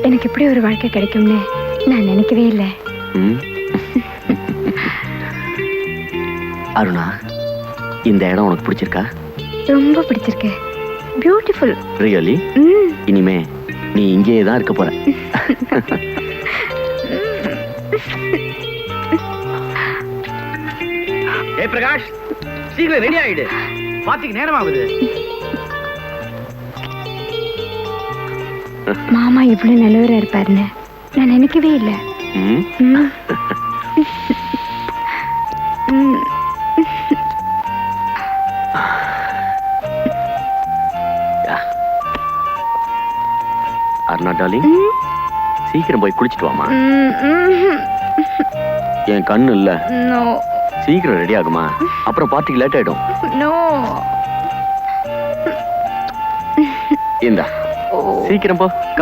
எனக்கு இப்படி ஒரு வாழ்க்கை கிடைக்கும்னு நான் நினைக்கவே இல்லை. அருணா, இந்த இடம் உனக்கு பிடிச்சிருக்கா? ரொம்ப பிடிச்சிருக்கு. பியூட்டிஃபுல். ரியலி? இனிமே நீ இங்கேயே தான் இருக்க போற. ஏய் பிரகாஷ், சீக்கிரம் ரெடி ஆயிடு, பாட்டிக்கு நேரம் ஆகுது. மாமா இவ்வளவு நல்லவரா இருப்பாருன்னு நான் நினைக்கவே இல்லை. அருணா டார்லிங், சீக்கிரம் போய் குளிச்சிட்டு வாமா. என் கண்ணு இல்ல. சீக்கிரம் ரெடி ஆகுமா, அப்புறம் பார்ட்டிக்கு லேட் ஆயிடும். இந்தா சீக்கிரம் போ. கமா.